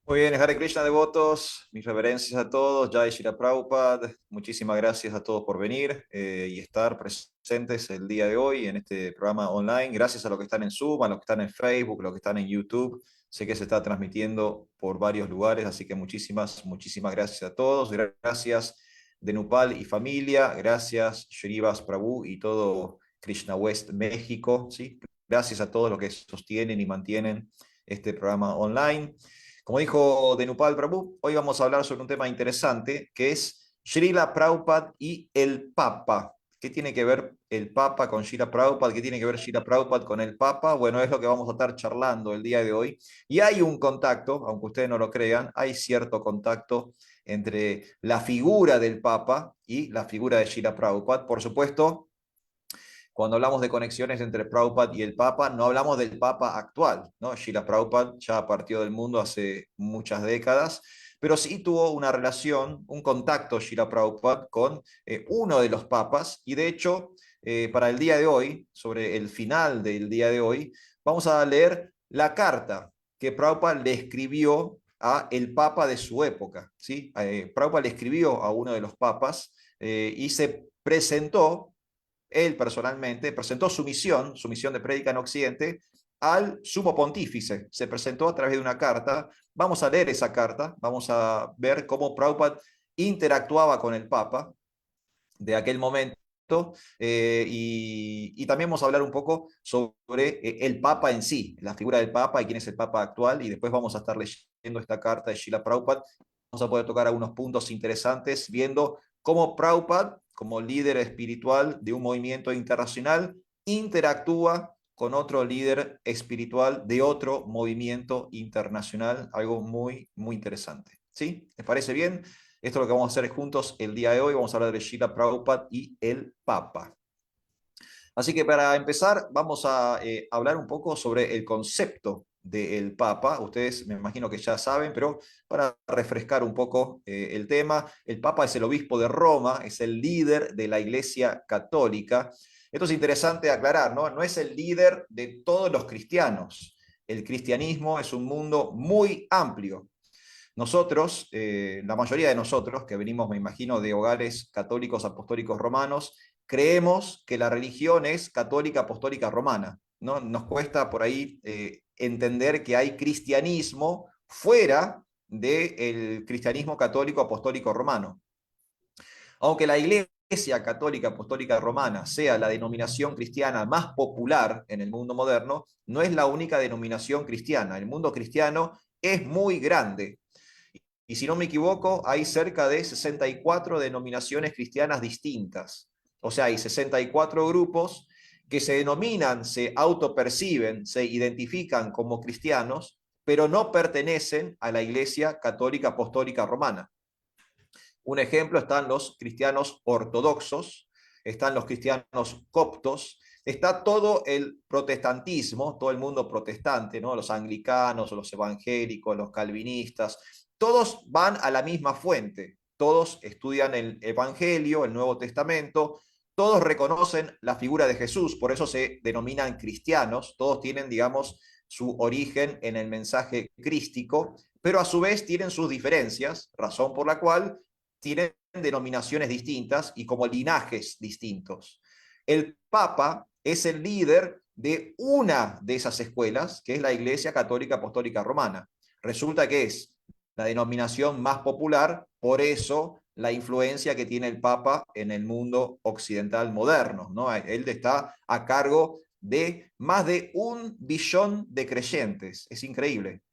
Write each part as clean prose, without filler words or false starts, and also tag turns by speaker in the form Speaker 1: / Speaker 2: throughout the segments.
Speaker 1: Muy bien, Hare Krishna devotos, mis reverencias a todos, Jai Shri Prabhupada, muchísimas gracias a todos por venir y estar presentes el día de hoy en este programa online. Gracias a los que están en Zoom, a los que están en Facebook, los que están en YouTube. Sé que se está transmitiendo por varios lugares, así que muchísimas gracias a todos. Gracias Denupal y familia, gracias Shrivas Prabhu y todo Krishna West México, ¿sí? Gracias a todos los que sostienen y mantienen este programa online. Como dijo Denupal Prabhu, hoy vamos a hablar sobre un tema interesante que es Srila Prabhupada y el Papa. ¿Qué tiene que ver el Papa con Srila Prabhupada? ¿Qué tiene que ver Srila Prabhupada con el Papa? Bueno, es lo que vamos a estar charlando el día de hoy. Y hay un contacto, aunque ustedes no lo crean, hay cierto contacto entre la figura del Papa y la figura de Srila Prabhupada. Por supuesto, cuando hablamos de conexiones entre Prabhupada y el Papa, no hablamos del Papa actual, ¿no? Srila Prabhupada ya partió del mundo hace muchas décadas, pero sí tuvo una relación, un contacto Srila Prabhupada con uno de los papas, y de hecho, para el día de hoy, sobre el final del día de hoy, vamos a leer la carta que Prabhupada le escribió a el papa de su época, ¿sí? Prabhupada le escribió a uno de los papas y se presentó él personalmente presentó su misión de prédica en Occidente, al sumo pontífice. Se presentó a través de una carta. Vamos a leer esa carta, vamos a ver cómo Prabhupada interactuaba con el Papa de aquel momento. Y también vamos a hablar un poco sobre el Papa en sí, la figura del Papa y quién es el Papa actual, y después vamos a estar leyendo esta carta de Srila Prabhupada. Vamos a poder tocar algunos puntos interesantes, viendo cómo Prabhupada, como líder espiritual de un movimiento internacional, interactúa con otro líder espiritual de otro movimiento internacional, algo muy interesante. ¿Sí? ¿Les parece bien? Esto es lo que vamos a hacer juntos el día de hoy. Vamos a hablar de Srila Prabhupada y el Papa. Así que para empezar, vamos a hablar un poco sobre el concepto del Papa. Ustedes me imagino que ya saben, pero para refrescar un poco el tema, el Papa es el obispo de Roma, es el líder de la Iglesia Católica. Esto es interesante aclarar, ¿no? No es el líder de todos los cristianos. El cristianismo es un mundo muy amplio. Nosotros, la mayoría de nosotros, que venimos, me imagino, de hogares católicos apostólicos romanos, creemos que la religión es católica apostólica romana, ¿no? Nos cuesta por ahí entender que hay cristianismo fuera del cristianismo católico apostólico romano. Aunque la Iglesia Católica Apostólica Romana sea la denominación cristiana más popular en el mundo moderno, no es la única denominación cristiana. El mundo cristiano es muy grande. Y si no me equivoco, hay cerca de 64 denominaciones cristianas distintas. O sea, hay 64 grupos que se denominan, se autoperciben, se identifican como cristianos, pero no pertenecen a la Iglesia Católica Apostólica Romana. Un ejemplo están los cristianos ortodoxos, están los cristianos coptos, está todo el protestantismo, todo el mundo protestante, ¿no? Los anglicanos, los evangélicos, los calvinistas, todos van a la misma fuente, todos estudian el Evangelio, el Nuevo Testamento, todos reconocen la figura de Jesús, por eso se denominan cristianos, todos tienen, digamos, su origen en el mensaje crístico, pero a su vez tienen sus diferencias, razón por la cual tienen denominaciones distintas y como linajes distintos. El Papa es el líder de una de esas escuelas, que es la Iglesia Católica Apostólica Romana. Resulta que es la denominación más popular, por eso la influencia que tiene el Papa en el mundo occidental moderno, ¿no? Él está a cargo de más de 1 billón de creyentes. Es increíble.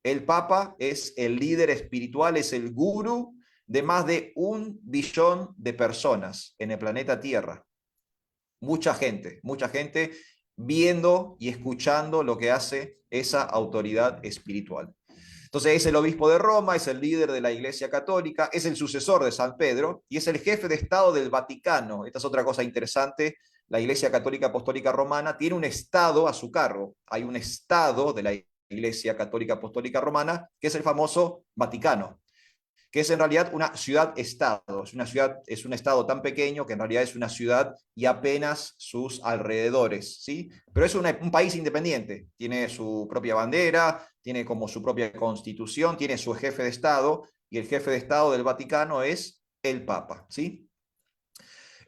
Speaker 1: El Papa es el líder espiritual, es el gurú de más de 1 billón de personas en el planeta Tierra. Mucha gente viendo y escuchando lo que hace esa autoridad espiritual. Entonces es el obispo de Roma, es el líder de la Iglesia Católica, es el sucesor de San Pedro y es el jefe de Estado del Vaticano. Esta es otra cosa interesante. La Iglesia Católica Apostólica Romana tiene un Estado a su cargo. Hay un Estado de la Iglesia Católica Apostólica Romana que es el famoso Vaticano, que es en realidad una ciudad-estado. Es un estado tan pequeño que en realidad es una ciudad y apenas sus alrededores, ¿sí? Pero es un país independiente, tiene su propia bandera, tiene como su propia constitución, tiene su jefe de Estado, y el jefe de Estado del Vaticano es el Papa, ¿sí?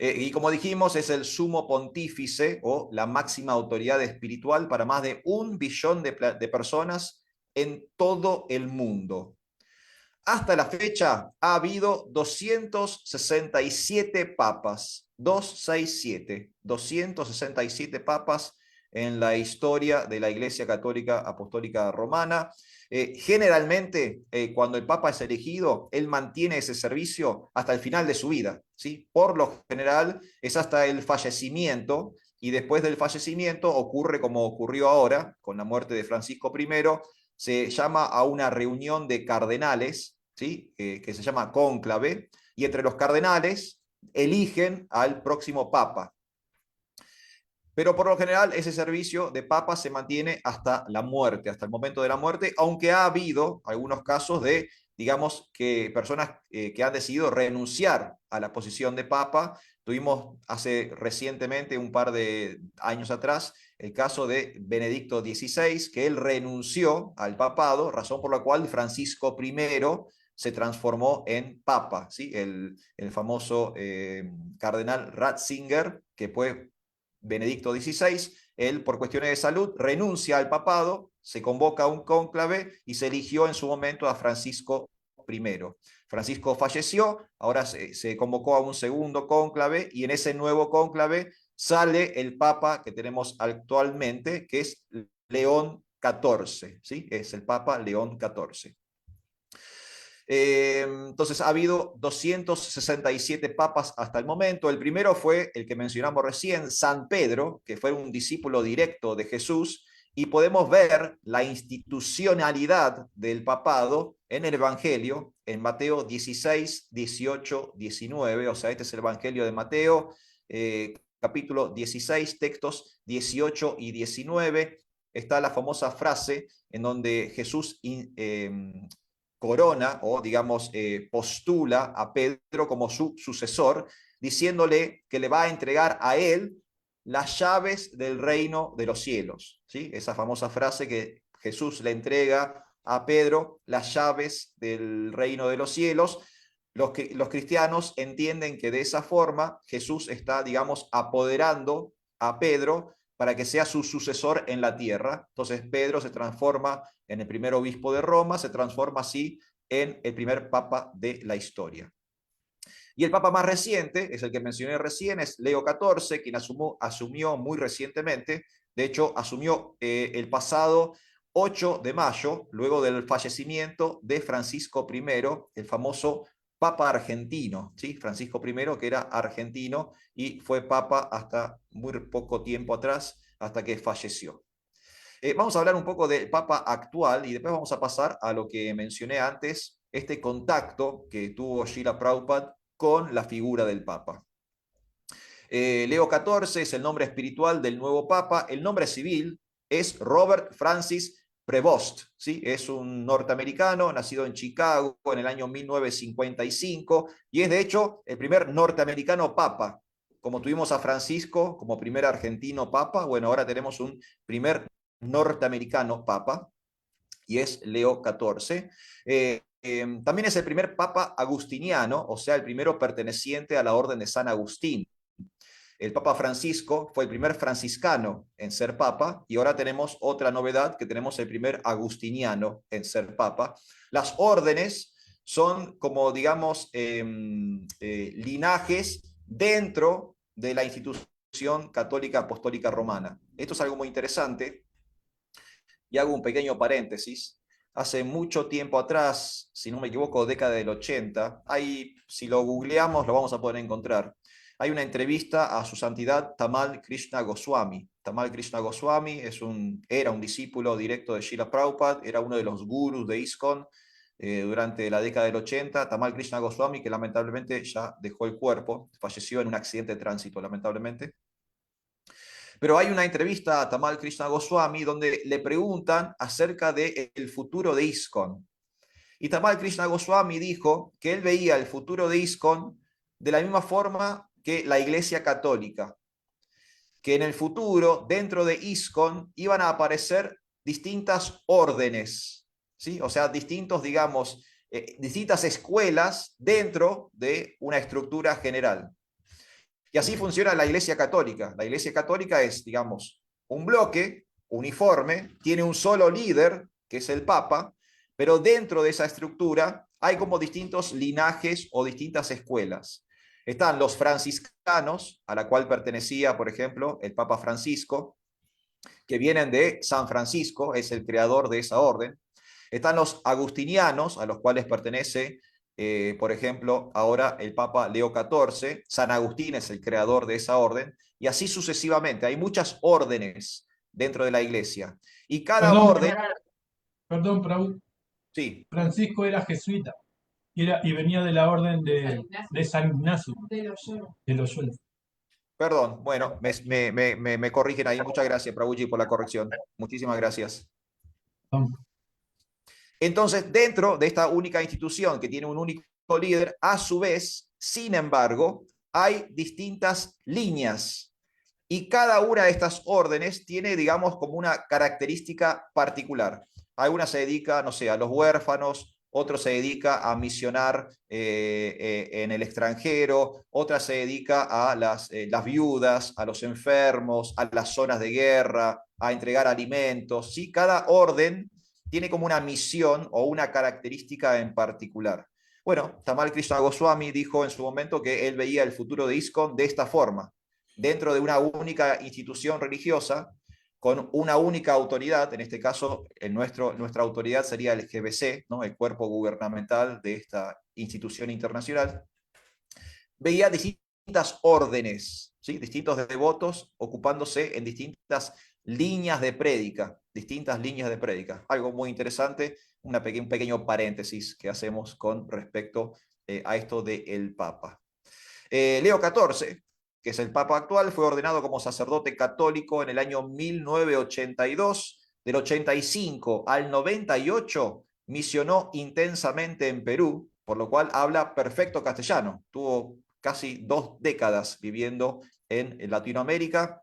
Speaker 1: Y como dijimos, es el sumo pontífice o la máxima autoridad espiritual para más de 1 billón de personas en todo el mundo. Hasta la fecha ha habido 267 papas, 267 papas en la historia de la Iglesia Católica Apostólica Romana. Generalmente, cuando el Papa es elegido, él mantiene ese servicio hasta el final de su vida, ¿sí? Por lo general, es hasta el fallecimiento, y después del fallecimiento ocurre como ocurrió ahora, con la muerte de Francisco I, se llama a una reunión de cardenales, ¿sí? Que se llama cónclave, y entre los cardenales eligen al próximo papa. Pero por lo general ese servicio de papa se mantiene hasta la muerte, hasta el momento de la muerte, aunque ha habido algunos casos de, digamos, que personas que han decidido renunciar a la posición de papa. Tuvimos hace recientemente, un par de años atrás, el caso de Benedicto XVI, que él renunció al papado, razón por la cual Francisco I se transformó en papa, ¿sí? El famoso cardenal Ratzinger, que fue Benedicto XVI, él por cuestiones de salud renuncia al papado, se convoca a un cónclave y se eligió en su momento a Francisco I. Francisco falleció, ahora se convocó a un segundo cónclave, y en ese nuevo cónclave sale el papa que tenemos actualmente, que es León XIV, ¿sí? Es el papa León XIV. Entonces ha habido 267 papas hasta el momento. El primero fue el que mencionamos recién, San Pedro, que fue un discípulo directo de Jesús, y podemos ver la institucionalidad del papado en el Evangelio, en Mateo 16, 18, 19, o sea, este es el Evangelio de Mateo, capítulo 16, textos 18 y 19, está la famosa frase en donde Jesús corona o, digamos, postula a Pedro como su sucesor, diciéndole que le va a entregar a él las llaves del reino de los cielos, ¿sí? Esa famosa frase que Jesús le entrega a Pedro, las llaves del reino de los cielos. Los cristianos entienden que de esa forma Jesús está, digamos, apoderando a Pedro para que sea su sucesor en la tierra. Entonces Pedro se transforma en el primer obispo de Roma, se transforma así en el primer papa de la historia. Y el papa más reciente, es el que mencioné recién, es Leo XIV, quien asumió muy recientemente. De hecho, asumió el pasado 8 de mayo, luego del fallecimiento de Francisco I, el famoso papa argentino, ¿sí? Francisco I, que era argentino y fue papa hasta muy poco tiempo atrás, hasta que falleció. Vamos a hablar un poco del Papa actual y después vamos a pasar a lo que mencioné antes, este contacto que tuvo Srila Prabhupada con la figura del Papa. Leo XIV es el nombre espiritual del nuevo Papa. El nombre civil es Robert Francis Prevost, ¿sí? Es un norteamericano nacido en Chicago en el año 1955 y es de hecho el primer norteamericano Papa. Como tuvimos a Francisco como primer argentino Papa, bueno, ahora tenemos un primer norteamericano Papa, y es Leo XIV. También es el primer Papa agustiniano, o sea, el primero perteneciente a la Orden de San Agustín. El Papa Francisco fue el primer franciscano en ser Papa, y ahora tenemos otra novedad, que tenemos el primer agustiniano en ser Papa. Las órdenes son como, digamos, linajes dentro de la institución católica apostólica romana. Esto es algo muy interesante, y hago un pequeño paréntesis. Hace mucho tiempo atrás, si no me equivoco, década del 80, ahí, si lo googleamos, lo vamos a poder encontrar. Hay una entrevista a su santidad Tamal Krishna Goswami. Tamal Krishna Goswami era un discípulo directo de Srila Prabhupada, era uno de los gurús de ISKCON durante la década del 80. Tamal Krishna Goswami, que lamentablemente ya dejó el cuerpo, falleció en un accidente de tránsito, lamentablemente. Pero hay una entrevista a Tamal Krishna Goswami donde le preguntan acerca del futuro de ISKCON. Y Tamal Krishna Goswami dijo que él veía el futuro de ISKCON de la misma forma que la Iglesia Católica, que en el futuro, dentro de ISKCON, iban a aparecer distintas órdenes, ¿sí? O sea, distintos, digamos, distintas escuelas dentro de una estructura general. Y así funciona la Iglesia Católica. La Iglesia Católica es, digamos, un bloque uniforme, tiene un solo líder, que es el Papa, pero dentro de esa estructura hay como distintos linajes o distintas escuelas. Están los franciscanos, a la cual pertenecía, por ejemplo, el Papa Francisco, que vienen de San Francisco, es el creador de esa orden. Están los agustinianos, a los cuales pertenece, por ejemplo, ahora el Papa Leo XIV. San Agustín es el creador de esa orden, y así sucesivamente. Hay muchas órdenes dentro de la iglesia. Y cada
Speaker 2: Perdón,
Speaker 1: orden,
Speaker 2: perdón, Prabhu.
Speaker 1: sí,
Speaker 2: Francisco era jesuita y venía de la orden de San Ignacio, de Loyola.
Speaker 1: perdón, bueno, me corrigen ahí. Muchas gracias, Prabhuji, por la corrección. Muchísimas gracias. Entonces, dentro de esta única institución que tiene un único líder, a su vez, sin embargo, hay distintas líneas y cada una de estas órdenes tiene, digamos, como una característica particular. Alguna se dedica, no sé, a los huérfanos, otro se dedica a misionar en el extranjero, otra se dedica a las viudas, a los enfermos, a las zonas de guerra, a entregar alimentos. ¿Sí? Cada orden tiene como una misión o una característica en particular. Bueno, Tamal Krishna Goswami dijo en su momento que él veía el futuro de ISKCON de esta forma: dentro de una única institución religiosa, con una única autoridad. En este caso, nuestra autoridad sería el GBC, ¿no? El cuerpo gubernamental de esta institución internacional. Veía distintas órdenes, ¿sí? Distintos devotos ocupándose en distintas líneas de prédica, distintas líneas de prédica. Algo muy interesante, un pequeño paréntesis que hacemos con respecto a esto del Papa. Leo XIV, que es el Papa actual, fue ordenado como sacerdote católico en el año 1982. Del 85 al 98 misionó intensamente en Perú, por lo cual habla perfecto castellano. Tuvo casi 2 décadas viviendo en Latinoamérica.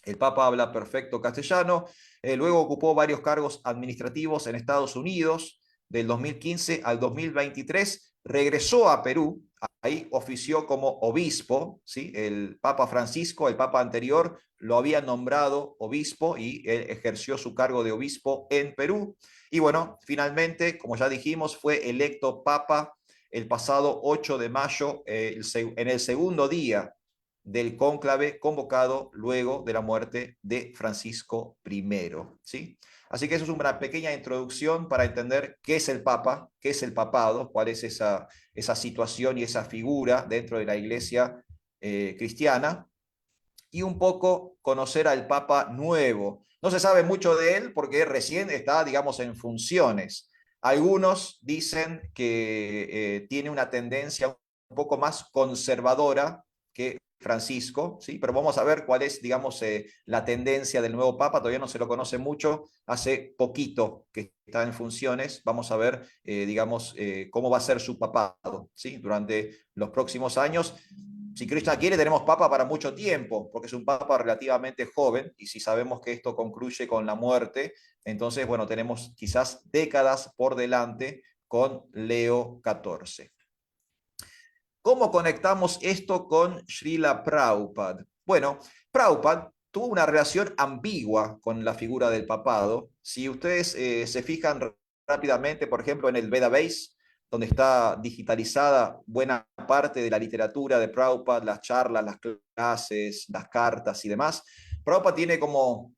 Speaker 1: El Papa habla perfecto castellano. Luego ocupó varios cargos administrativos en Estados Unidos. Del 2015 al 2023 regresó a Perú. Ahí ofició como obispo, ¿sí? El Papa Francisco, el Papa anterior, lo había nombrado obispo y él ejerció su cargo de obispo en Perú. Y bueno, finalmente, como ya dijimos, fue electo Papa el pasado 8 de mayo, en el segundo día del cónclave convocado luego de la muerte de Francisco I. ¿Sí? Así que eso es una pequeña introducción para entender qué es el Papa, qué es el papado, cuál es esa situación y esa figura dentro de la iglesia cristiana, y un poco conocer al Papa nuevo. No se sabe mucho de él porque recién está, digamos, en funciones. Algunos dicen que tiene una tendencia un poco más conservadora que Francisco, ¿sí? Pero vamos a ver cuál es, digamos, la tendencia del nuevo Papa. Todavía no se lo conoce mucho, hace poquito que está en funciones. Vamos a ver, digamos, cómo va a ser su papado, ¿sí? Durante los próximos años. Si Krishna quiere, tenemos papa para mucho tiempo, porque es un papa relativamente joven, y si sabemos que esto concluye con la muerte, entonces, bueno, tenemos quizás décadas por delante con Leo XIV. ¿Cómo conectamos esto con Srila Prabhupada? Bueno, Prabhupada tuvo una relación ambigua con la figura del papado. Si ustedes se fijan rápidamente, por ejemplo, en el Vedabase, donde está digitalizada buena parte de la literatura de Prabhupada, las charlas, las clases, las cartas y demás, Prabhupada tiene como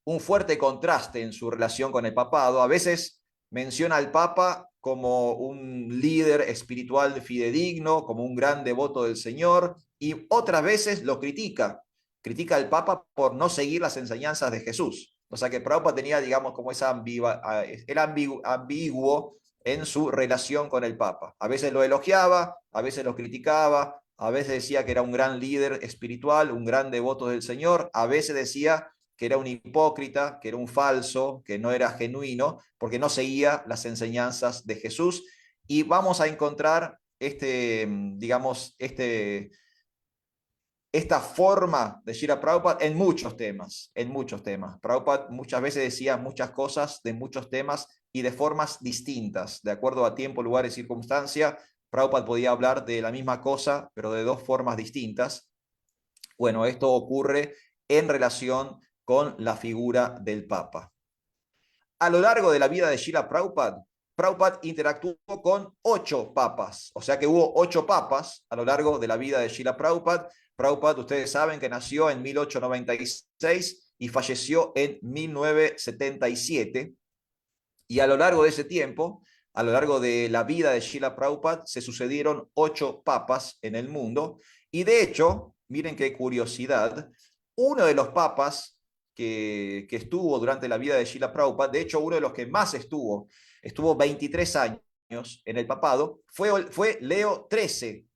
Speaker 1: un fuerte contraste en su relación con el papado. A veces menciona al papa como un líder espiritual fidedigno, como un gran devoto del Señor, y otras veces lo critica. Critica al papa por no seguir las enseñanzas de Jesús. O sea que Prabhupada tenía, digamos, como era ambiguo en su relación con el papa. A veces lo elogiaba, a veces lo criticaba, a veces decía que era un gran líder espiritual, un gran devoto del Señor, a veces decía que era un hipócrita, que era un falso, que no era genuino, porque no seguía las enseñanzas de Jesús. Y vamos a encontrar digamos, esta forma de Srila Prabhupada en muchos temas, en muchos temas. Prabhupada muchas veces decía muchas cosas de muchos temas y de formas distintas, de acuerdo a tiempo, lugar y circunstancia. Prabhupada podía hablar de la misma cosa, pero de dos formas distintas. Bueno, esto ocurre en relación con la figura del Papa. A lo largo de la vida de Srila Prabhupada, Prabhupada interactuó con 8 papas, o sea que hubo 8 papas a lo largo de la vida de Srila Prabhupada. Prabhupada, ustedes saben que nació en 1896 y falleció en 1977. Y a lo largo de ese tiempo, a lo largo de la vida de Srila Prabhupada, se sucedieron 8 papas en el mundo. Y de hecho, miren qué curiosidad, uno de los papas que estuvo durante la vida de Srila Prabhupada, de hecho uno de los que más estuvo 23 años en el papado, fue Leo XIII,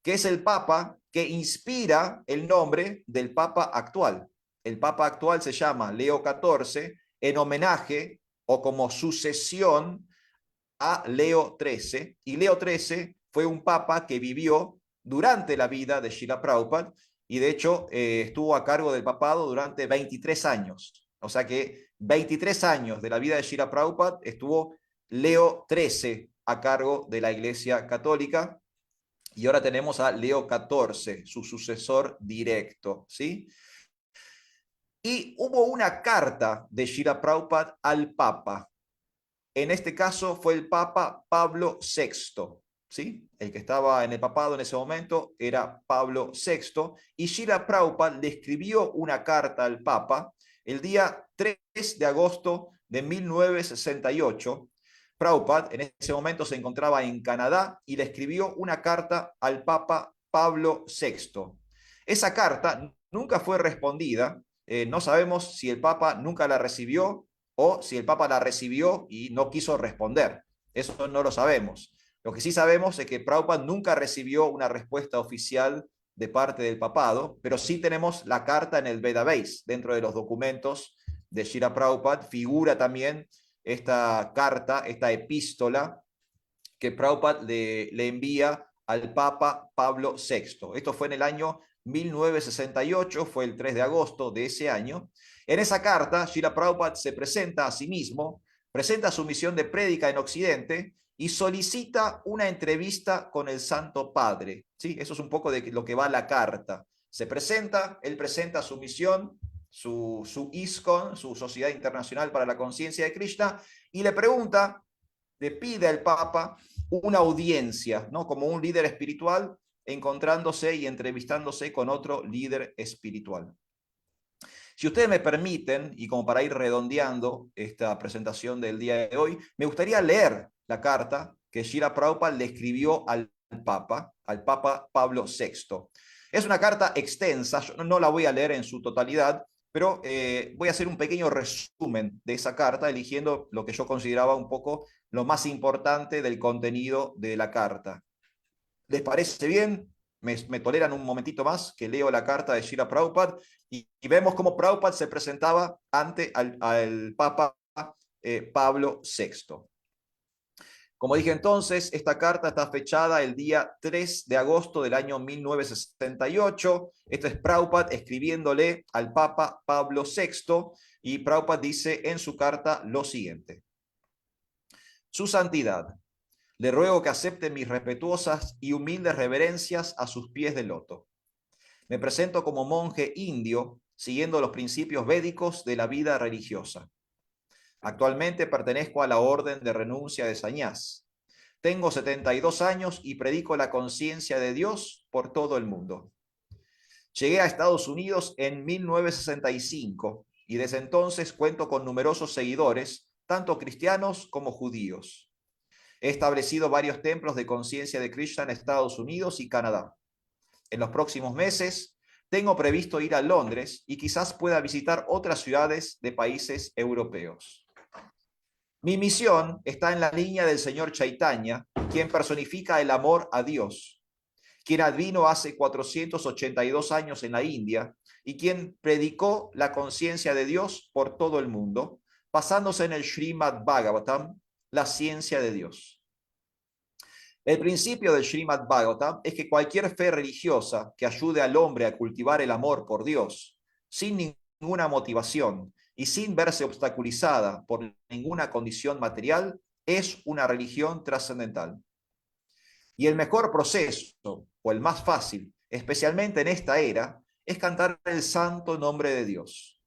Speaker 1: que es el papa que inspira el nombre del papa actual. El papa actual se llama Leo XIV en homenaje o como sucesión a Leo XIII, y Leo XIII fue un papa que vivió durante la vida de Srila Prabhupada, y de hecho estuvo a cargo del papado durante 23 años. O sea que 23 años de la vida de Srila Prabhupada estuvo Leo XIII a cargo de la Iglesia Católica, y ahora tenemos a Leo XIV, su sucesor directo, ¿sí? Y hubo una carta de Srila Prabhupada al Papa. En este caso fue el Papa Pablo VI, ¿sí? El que estaba en el papado en ese momento era Pablo VI, y Srila Prabhupada le escribió una carta al Papa el día 3 de agosto de 1968. Prabhupada en ese momento se encontraba en Canadá y le escribió una carta al Papa Pablo VI. Esa carta nunca fue respondida. No sabemos si el Papa nunca la recibió o si el Papa la recibió y no quiso responder. Eso no lo sabemos. Lo que sí sabemos es que Prabhupada nunca recibió una respuesta oficial de parte del papado, pero sí tenemos la carta en el Vedabase. Dentro de los documentos de Srila Prabhupada figura también esta carta, esta epístola que Prabhupada le envía al Papa Pablo VI. Esto fue en el año 1968, fue el 3 de agosto de ese año. En esa carta, Srila Prabhupada se presenta a sí mismo, presenta su misión de prédica en Occidente y solicita una entrevista con el Santo Padre. ¿Sí? Eso es un poco de lo que va la carta. Se presenta, él presenta su misión, su ISKCON, su Sociedad Internacional para la Conciencia de Krishna, y le pregunta, le pide al Papa una audiencia, ¿no? Como un líder espiritual encontrándose y entrevistándose con otro líder espiritual. Si ustedes me permiten, y como para ir redondeando esta presentación del día de hoy, me gustaría leer la carta que Srila Prabhupada le escribió al Papa Pablo VI. Es una carta extensa, yo no la voy a leer en su totalidad, pero voy a hacer un pequeño resumen de esa carta, eligiendo lo que yo consideraba un poco lo más importante del contenido de la carta. ¿Les parece bien? Me toleran un momentito más que leo la carta de Srila Prabhupada y vemos cómo Prabhupada se presentaba ante al Papa Pablo VI. Como dije entonces, esta carta está fechada el día 3 de agosto del año 1968. Esto es Prabhupada escribiéndole al Papa Pablo VI, y Prabhupada dice en su carta lo siguiente: Su Santidad, le ruego que acepte mis respetuosas y humildes reverencias a sus pies de loto. Me presento como monje indio, siguiendo los principios védicos de la vida religiosa. Actualmente pertenezco a la Orden de Renuncia de Sañás. Tengo 72 años y predico la conciencia de Dios por todo el mundo. Llegué a Estados Unidos en 1965 y desde entonces cuento con numerosos seguidores, tanto cristianos como judíos. He establecido varios templos de conciencia de Krishna en Estados Unidos y Canadá. En los próximos meses tengo previsto ir a Londres y quizás pueda visitar otras ciudades de países europeos. Mi misión está en la línea del señor Chaitanya, quien personifica el amor a Dios, quien advino hace 482 años en la India y quien predicó la conciencia de Dios por todo el mundo, basándose en el Srimad Bhagavatam, la ciencia de Dios. El principio del Srimad Bhagavatam es que cualquier fe religiosa que ayude al hombre a cultivar el amor por Dios, sin ninguna motivación y sin verse obstaculizada por ninguna condición material, es una religión trascendental. Y el mejor proceso, o el más fácil, especialmente en esta era, es cantar el santo nombre de Dios.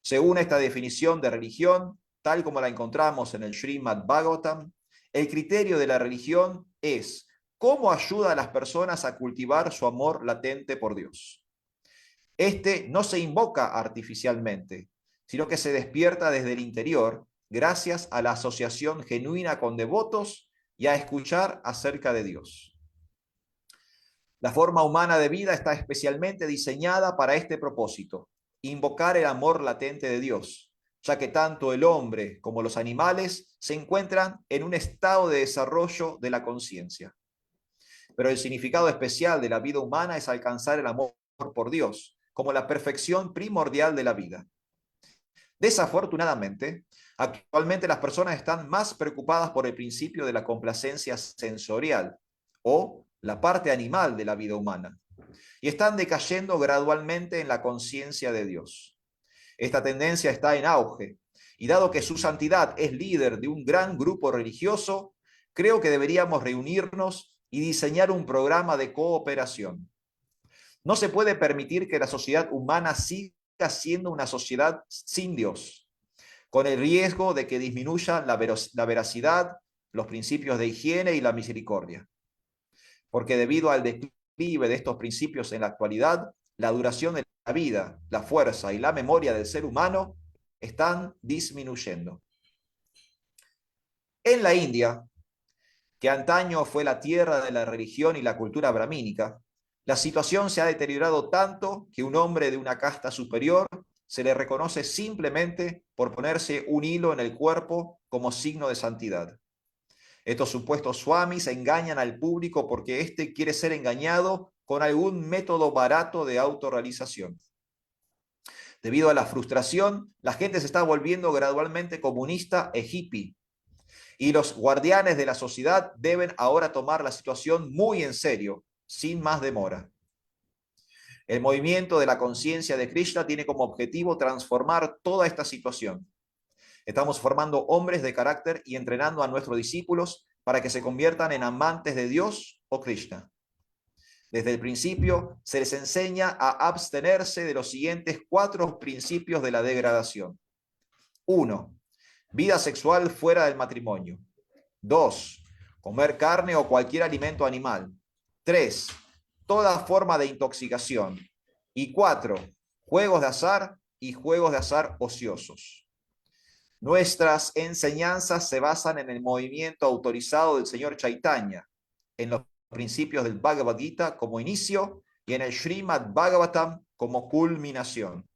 Speaker 1: Según esta definición de religión, tal como la encontramos en el Srimad Bhagavatam, el criterio de la religión es cómo ayuda a las personas a cultivar su amor latente por Dios. Este no se invoca artificialmente, sino que se despierta desde el interior gracias a la asociación genuina con devotos y a escuchar acerca de Dios. La forma humana de vida está especialmente diseñada para este propósito, invocar el amor latente de Dios, ya que tanto el hombre como los animales se encuentran en un estado de desarrollo de la conciencia. Pero el significado especial de la vida humana es alcanzar el amor por Dios, como la perfección primordial de la vida. Desafortunadamente, actualmente las personas están más preocupadas por el principio de la complacencia sensorial o la parte animal de la vida humana y están decayendo gradualmente en la conciencia de Dios. Esta tendencia está en auge y dado que su santidad es líder de un gran grupo religioso, creo que deberíamos reunirnos y diseñar un programa de cooperación. No se puede permitir que la sociedad humana siga siendo una sociedad sin Dios, con el riesgo de que disminuya la veracidad, los principios de higiene y la misericordia. Porque debido al declive de estos principios en la actualidad, la duración de la vida, la fuerza y la memoria del ser humano están disminuyendo. En la India, que antaño fue la tierra de la religión y la cultura brahmínica, la situación se ha deteriorado tanto que un hombre de una casta superior se le reconoce simplemente por ponerse un hilo en el cuerpo como signo de santidad. Estos supuestos swamis engañan al público porque éste quiere ser engañado con algún método barato de autorrealización. Debido a la frustración, la gente se está volviendo gradualmente comunista e hippie. Y los guardianes de la sociedad deben ahora tomar la situación muy en serio, sin más demora. El movimiento de la conciencia de Krishna tiene como objetivo transformar toda esta situación. Estamos formando hombres de carácter y entrenando a nuestros discípulos para que se conviertan en amantes de Dios o Krishna. Desde el principio se les enseña a abstenerse de los siguientes 4 principios de la degradación. 1. Vida sexual fuera del matrimonio. 2. Comer carne o cualquier alimento animal. 3. Toda forma de intoxicación. Y 4. Juegos de azar y juegos de azar ociosos. Nuestras enseñanzas se basan en el movimiento autorizado del señor Chaitanya, en los principios del Bhagavad Gita como inicio y en el Srimad Bhagavatam como culminación.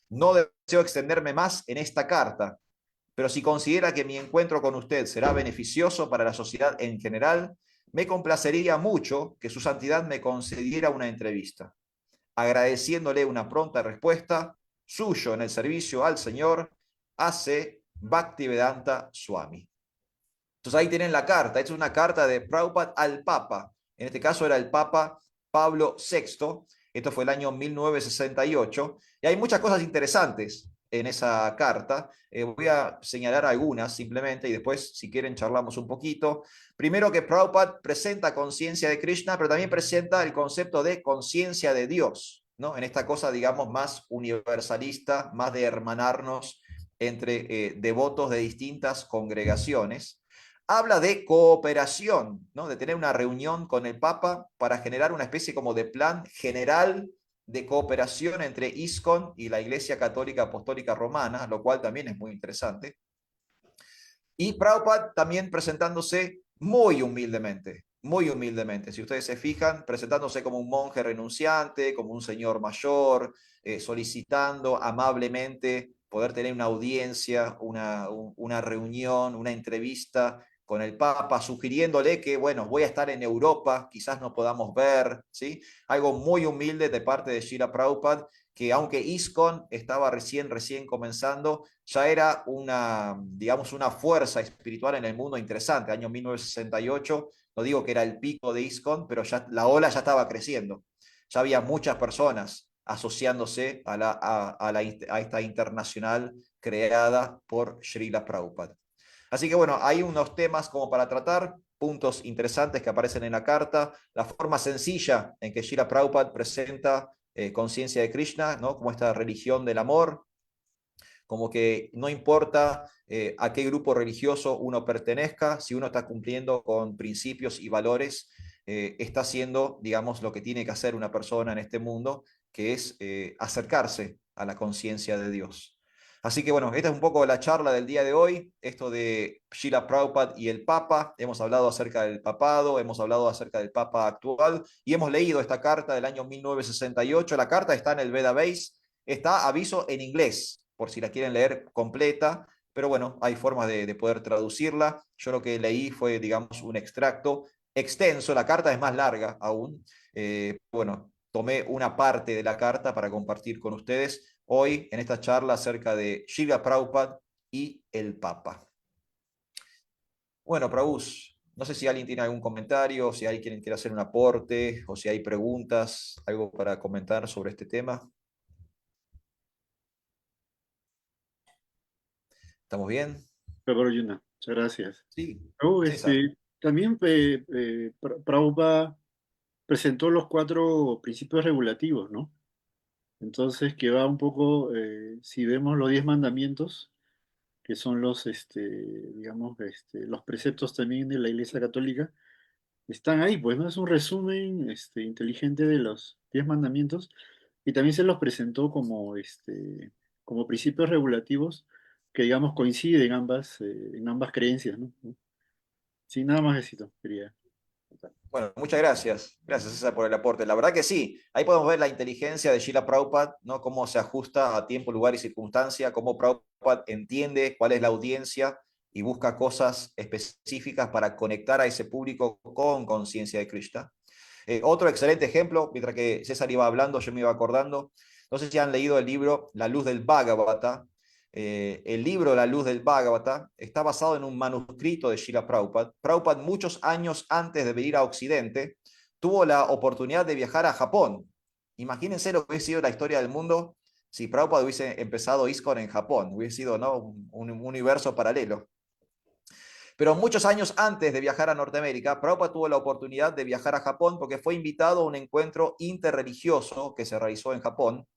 Speaker 1: No deseo extenderme más en esta carta, pero si considera que mi encuentro con usted será beneficioso para la sociedad en general, me complacería mucho que su santidad me concediera una entrevista. Agradeciéndole una pronta respuesta, suyo en el servicio al Señor, A.C. Bhaktivedanta Swami. Entonces ahí tienen la carta. Esta es una carta de Prabhupada al Papa. En este caso era el Papa Pablo VI. Esto fue el año 1968. Y hay muchas cosas interesantes en esa carta. Voy a señalar algunas simplemente y después, si quieren, charlamos un poquito. Primero que Prabhupada presenta conciencia de Krishna, pero también presenta el concepto de conciencia de Dios, ¿no? En esta cosa, digamos, más universalista, más de hermanarnos entre devotos de distintas congregaciones. Habla de cooperación, ¿no? De tener una reunión con el Papa para generar una especie como de plan general de cooperación entre ISKCON y la Iglesia Católica Apostólica Romana, lo cual también es muy interesante. Y Prabhupada también presentándose muy humildemente, muy humildemente. Si ustedes se fijan, presentándose como un monje renunciante, como un señor mayor, solicitando amablemente poder tener una audiencia, una reunión, una entrevista con el Papa, sugiriéndole que, bueno, voy a estar en Europa, quizás nos podamos ver, ¿sí? Algo muy humilde de parte de Srila Prabhupada, que aunque ISKCON estaba recién comenzando, ya era una, digamos, una fuerza espiritual en el mundo interesante. Año 1968, no digo que era el pico de ISKCON, pero ya, la ola ya estaba creciendo. Ya había muchas personas asociándose a esta internacional creada por Srila Prabhupada. Así que bueno, hay unos temas como para tratar, puntos interesantes que aparecen en la carta, la forma sencilla en que Srila Prabhupada presenta conciencia de Krishna, ¿no? Como esta religión del amor, como que no importa a qué grupo religioso uno pertenezca, si uno está cumpliendo con principios y valores, está haciendo, digamos, lo que tiene que hacer una persona en este mundo, que es acercarse a la conciencia de Dios. Así que bueno, esta es un poco la charla del día de hoy, esto de Srila Prabhupada y el Papa. Hemos hablado acerca del papado, hemos hablado acerca del Papa actual y hemos leído esta carta del año 1968. La carta está en el Veda Base, está aviso en inglés, por si la quieren leer completa, pero bueno, hay formas de poder traducirla. Yo lo que leí fue, digamos, un extracto extenso, la carta es más larga aún. Bueno, tomé una parte de la carta para compartir con ustedes hoy en esta charla acerca de Srila Prabhupada y el Papa. Bueno, Prabhus, no sé si alguien tiene algún comentario, si alguien quiere hacer un aporte o si hay preguntas, algo para comentar sobre este tema. ¿Estamos bien?
Speaker 3: Pablo Yuna, muchas gracias.
Speaker 1: Sí,
Speaker 3: Oh,
Speaker 1: César.
Speaker 3: también Prabhupada presentó los 4 principios regulativos, ¿no? Entonces, que va un poco, si vemos los 10 mandamientos, que son digamos, los preceptos también de la Iglesia Católica, están ahí, pues, ¿no? Es un resumen, inteligente de los 10 mandamientos y también se los presentó como principios regulativos que, digamos, coinciden en ambas creencias, ¿no? Sí, nada más éxito, quería contar.
Speaker 1: Bueno, muchas gracias. Gracias, César, por el aporte. La verdad que sí, ahí podemos ver la inteligencia de Srila Prabhupada, ¿no? Cómo se ajusta a tiempo, lugar y circunstancia, cómo Prabhupada entiende cuál es la audiencia y busca cosas específicas para conectar a ese público con conciencia de Krishna. Otro excelente ejemplo, mientras que César iba hablando, yo me iba acordando. No sé si han leído el libro La Luz del Bhagavata. El libro La Luz del Bhagavata está basado en un manuscrito de Srila Prabhupada. Prabhupada, muchos años antes de venir a Occidente, tuvo la oportunidad de viajar a Japón. Imagínense lo que hubiese sido la historia del mundo si Prabhupada hubiese empezado ISKCON en Japón. Hubiese sido, ¿no?, un universo paralelo. Pero muchos años antes de viajar a Norteamérica, Prabhupada tuvo la oportunidad de viajar a Japón porque fue invitado a un encuentro interreligioso que se realizó en Japón.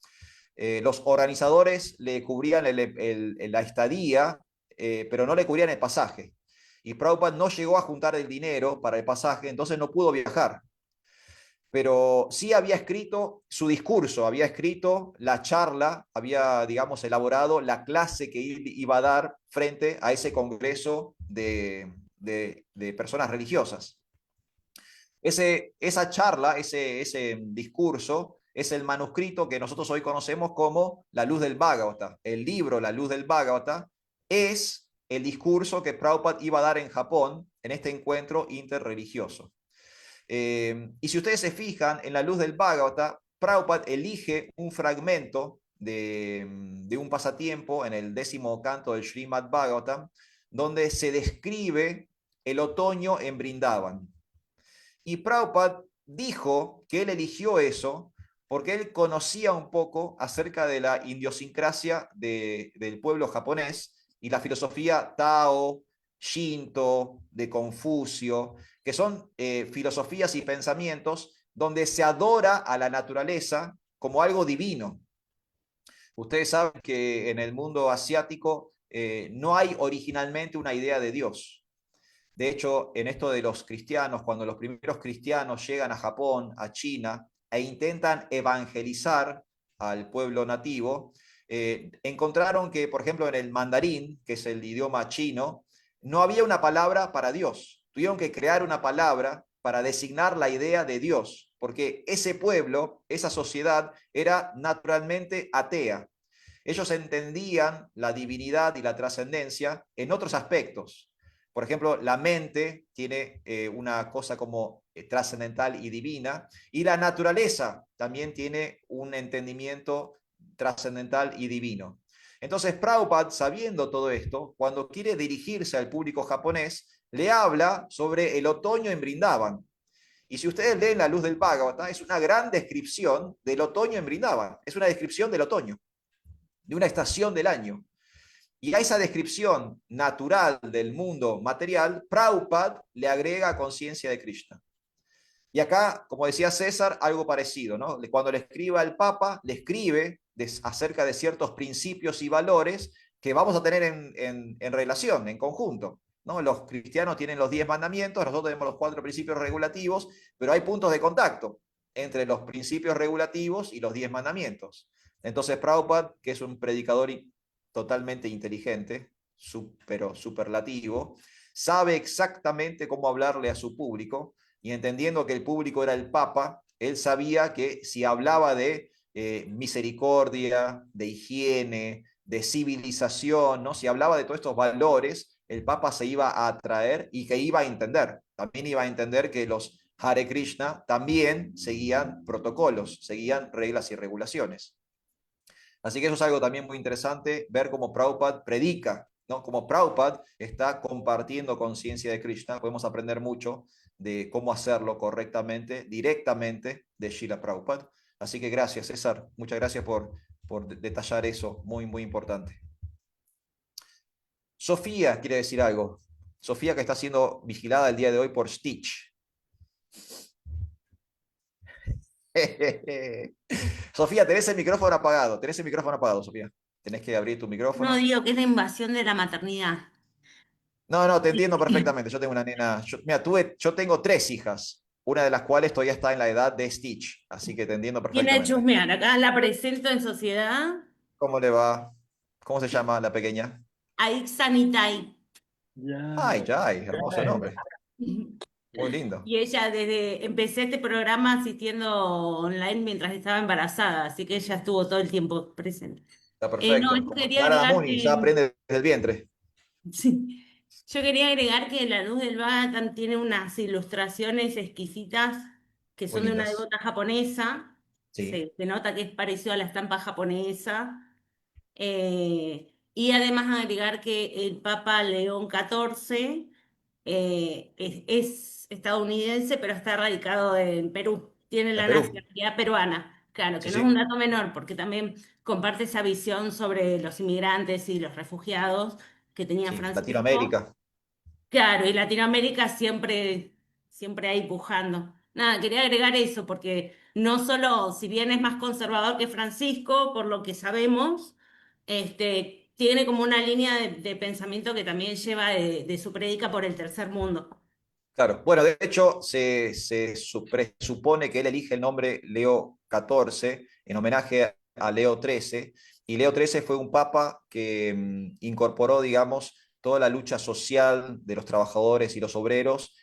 Speaker 1: Los organizadores le cubrían la estadía, pero no le cubrían el pasaje. Y Prabhupada no llegó a juntar el dinero para el pasaje, entonces no pudo viajar. Pero sí había escrito su discurso, había escrito la charla, había, digamos, elaborado la clase que iba a dar frente a ese congreso de personas religiosas. Esa charla, ese discurso, es el manuscrito que nosotros hoy conocemos como La Luz del Bhagavata. El libro La Luz del Bhagavata es el discurso que Prabhupada iba a dar en Japón en este encuentro interreligioso. Y si ustedes se fijan, en La Luz del Bhagavata, Prabhupada elige un fragmento de un pasatiempo en el 10º canto del Srimad Bhagavatam, donde se describe el otoño en Brindavan. Y Prabhupada dijo que él eligió eso porque él conocía un poco acerca de la idiosincrasia del pueblo japonés y la filosofía Tao, Shinto, de Confucio, que son filosofías y pensamientos donde se adora a la naturaleza como algo divino. Ustedes saben que en el mundo asiático no hay originalmente una idea de Dios. De hecho, en esto de los cristianos, cuando los primeros cristianos llegan a Japón, a China, e intentan evangelizar al pueblo nativo, encontraron que, por ejemplo, en el mandarín, que es el idioma chino, no había una palabra para Dios. Tuvieron que crear una palabra para designar la idea de Dios, porque ese pueblo, esa sociedad, era naturalmente atea. Ellos entendían la divinidad y la trascendencia en otros aspectos, Por ejemplo, la mente tiene una cosa como trascendental y divina, y la naturaleza también tiene un entendimiento trascendental y divino. Entonces, Prabhupada, sabiendo todo esto, cuando quiere dirigirse al público japonés, le habla sobre el otoño en Brindavan. Y si ustedes leen La Luz del Bhagavata, es una gran descripción del otoño en Brindavan. Es una descripción del otoño, de una estación del año. Y a esa descripción natural del mundo material, Prabhupada le agrega conciencia de Krishna. Y acá, como decía César, algo parecido, ¿no? Cuando le escribe al Papa, le escribe acerca de ciertos principios y valores que vamos a tener en relación, en conjunto. ¿No? Los cristianos tienen los 10 mandamientos, nosotros tenemos los 4 principios regulativos, pero hay puntos de contacto entre los principios regulativos y los 10 mandamientos. Entonces, Prabhupada, que es un predicador totalmente inteligente, pero superlativo, sabe exactamente cómo hablarle a su público, y entendiendo que el público era el Papa, él sabía que si hablaba de misericordia, de higiene, de civilización, ¿no? Si hablaba de todos estos valores, el Papa se iba a atraer y que iba a entender. También iba a entender que los Hare Krishna también seguían protocolos, seguían reglas y regulaciones. Así que eso es algo también muy interesante, ver cómo Prabhupada predica, ¿no? Como Prabhupada está compartiendo conciencia de Krishna, podemos aprender mucho de cómo hacerlo correctamente, directamente de Srila Prabhupada. Así que gracias, César. Muchas gracias por detallar eso, muy, muy importante. Sofía quiere decir algo. Sofía, que está siendo vigilada el día de hoy por Stitch. Sofía, tenés el micrófono apagado. Tenés el micrófono apagado, Sofía. Tenés que abrir tu
Speaker 4: No
Speaker 1: micrófono.
Speaker 4: digo que es la invasión de la maternidad.
Speaker 1: No, no, te entiendo perfectamente. Yo tengo una nena. Mira, yo tengo 3 hijas, una de las cuales todavía está en la edad de Stitch. Así que te entiendo
Speaker 4: Viene a
Speaker 1: perfectamente.
Speaker 4: chusmear. Acá la presento en sociedad.
Speaker 1: ¿Cómo le va? ¿Cómo se llama la pequeña?
Speaker 4: Aixanitai.
Speaker 1: Ay,
Speaker 3: Ya,
Speaker 1: ya, ay, hermoso nombre. Muy lindo.
Speaker 4: Y ella empecé este programa asistiendo online mientras estaba embarazada, así que ella estuvo todo el tiempo presente.
Speaker 1: Está
Speaker 4: No,
Speaker 1: perfecto.
Speaker 4: yo
Speaker 1: Como
Speaker 4: quería
Speaker 1: Narada
Speaker 4: agregar
Speaker 1: Muni, ya
Speaker 4: que,
Speaker 1: aprende desde el vientre.
Speaker 4: sí, yo quería agregar que La Luz del Bhagavatam tiene unas ilustraciones exquisitas que
Speaker 1: Muy
Speaker 4: son de una
Speaker 1: lindas.
Speaker 4: devota japonesa.
Speaker 1: Sí,
Speaker 4: Se nota que es parecido a la estampa japonesa. Y además agregar que el Papa León XIV es estadounidense, pero está radicado en Perú. Tiene
Speaker 1: en
Speaker 4: la
Speaker 1: Perú.
Speaker 4: nacionalidad peruana. Claro,
Speaker 1: Sí,
Speaker 4: que no es un
Speaker 1: sí.
Speaker 4: dato menor, porque también comparte esa visión sobre los inmigrantes y los refugiados que tenía
Speaker 1: Sí,
Speaker 4: Francisco.
Speaker 1: Latinoamérica.
Speaker 4: Claro, y Latinoamérica siempre ahí pujando. Nada, quería agregar eso, porque no solo, si bien es más conservador que Francisco, por lo que sabemos, tiene como una línea de pensamiento que también lleva de su prédica por el tercer mundo.
Speaker 1: Claro, bueno, de hecho se presupone que él elige el nombre Leo XIV en homenaje a Leo XIII, y Leo XIII fue un papa que incorporó, digamos, toda la lucha social de los trabajadores y los obreros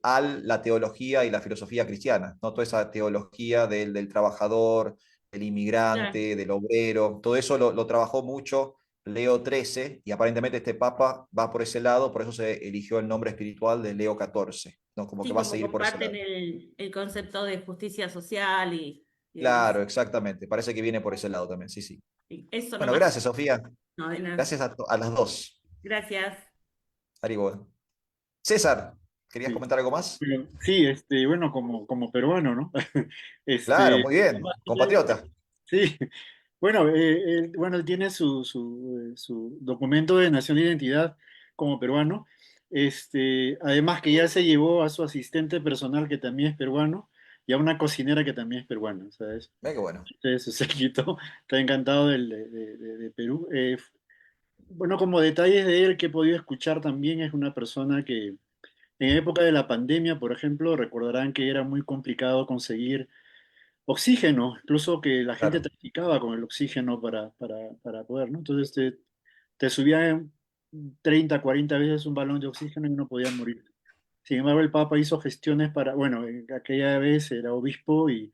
Speaker 1: a la teología y la filosofía cristiana, ¿no? Toda esa teología del trabajador, del
Speaker 4: Claro.
Speaker 1: inmigrante, del obrero, todo eso lo trabajó mucho Leo XIII, y aparentemente este papa va por ese lado, por eso se eligió el nombre espiritual de Leo XIV, ¿no? Como que
Speaker 4: Sí,
Speaker 1: va a
Speaker 4: como
Speaker 1: seguir por ese
Speaker 4: comparten
Speaker 1: lado.
Speaker 4: el concepto de justicia social y demás.
Speaker 1: Claro, exactamente, parece que viene por ese lado también, sí, sí.
Speaker 4: Sí, eso
Speaker 1: Bueno,
Speaker 4: nomás.
Speaker 1: gracias, Sofía.
Speaker 4: No, de nada.
Speaker 1: Gracias a las dos.
Speaker 4: Gracias.
Speaker 1: Arigo. César, ¿querías
Speaker 3: sí.
Speaker 1: comentar algo más?
Speaker 3: Bueno, sí, bueno, como peruano, ¿no?
Speaker 1: Claro,
Speaker 3: Este,
Speaker 1: muy bien, compatriota.
Speaker 3: sí, bueno, él tiene su documento de nación de identidad como peruano. Además que ya se llevó a su asistente personal que también es peruano y a una cocinera que también es peruana, ¿sabes?
Speaker 1: Mira qué bueno.
Speaker 3: Entonces, su séquito está encantado de Perú. Bueno, como detalles de él que he podido escuchar también, es una persona que en época de la pandemia, por ejemplo, recordarán que era muy complicado conseguir oxígeno, incluso que la gente
Speaker 1: Claro,
Speaker 3: traficaba con el oxígeno para poder, ¿no? Entonces te subían 30, 40 veces un balón de oxígeno y no podía morir. Sin embargo, el Papa hizo gestiones para, bueno, en aquella vez era obispo y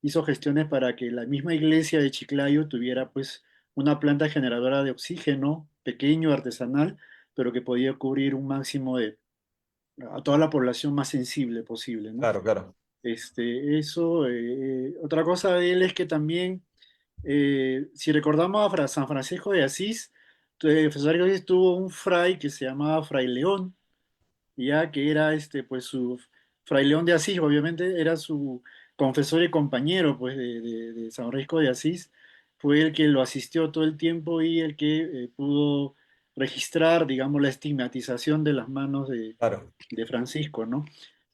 Speaker 3: hizo gestiones para que la misma iglesia de Chiclayo tuviera pues una planta generadora de oxígeno pequeño, artesanal, pero que podía cubrir un máximo a toda la población más sensible posible, ¿no?
Speaker 1: Claro, claro.
Speaker 3: Eso, otra cosa de él es que también, si recordamos a San Francisco de Asís, Francisco de Asís tuvo un fray que se llamaba Fray León, ya que era pues su Fray León de Asís, obviamente era su confesor y compañero pues de San Francisco de Asís, fue el que lo asistió todo el tiempo y el que pudo registrar, digamos, la estigmatización de las manos
Speaker 1: Claro.
Speaker 3: de Francisco, ¿no?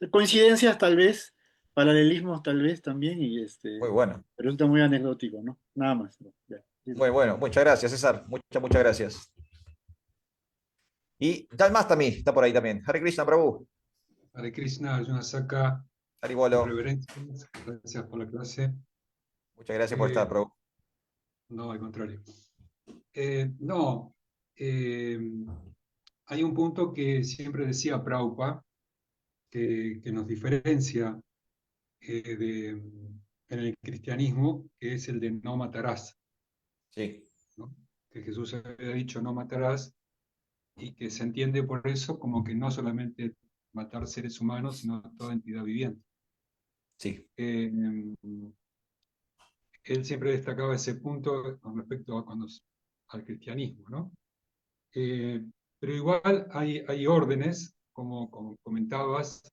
Speaker 3: Coincidencias tal vez, paralelismos tal vez también,
Speaker 1: Muy bueno.
Speaker 3: pero resulta muy anecdótico, ¿no? Nada más. ¿No? Ya.
Speaker 1: Muy bueno. Muchas gracias, César. Muchas gracias. Y Janmastami está por ahí también. Hare Krishna, Prabhu.
Speaker 5: Hare Krishna, Arjuna Saka,
Speaker 1: Haribolo.
Speaker 5: reverencias, gracias por la clase.
Speaker 1: Muchas gracias por estar, Prabhu.
Speaker 5: No, al contrario. No, hay un punto que siempre decía Prabhupada, que nos diferencia en el cristianismo, que es el de no matarás,
Speaker 1: Sí,
Speaker 5: ¿no? Que Jesús había dicho no matarás, y que se entiende por eso como que no solamente matar seres humanos, sino toda entidad viviente.
Speaker 1: sí.
Speaker 5: Él siempre destacaba ese punto con respecto al cristianismo, ¿no? Pero igual hay órdenes, como comentabas,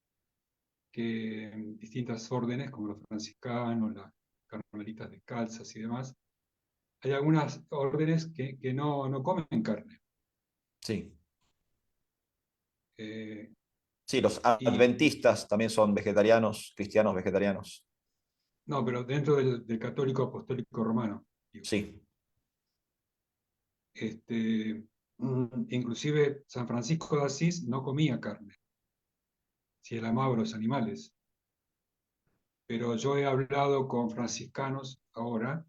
Speaker 5: que distintas órdenes, como los franciscanos, las carmelitas descalzas y demás, hay algunas órdenes que no comen carne.
Speaker 1: Sí.
Speaker 5: Eh,
Speaker 1: Sí, los
Speaker 5: y,
Speaker 1: adventistas también son vegetarianos, cristianos vegetarianos.
Speaker 5: no, pero dentro del católico apostólico romano, digo.
Speaker 1: Sí,
Speaker 5: Inclusive San Francisco de Asís no comía carne, si él amaba a los animales. Pero yo he hablado con franciscanos ahora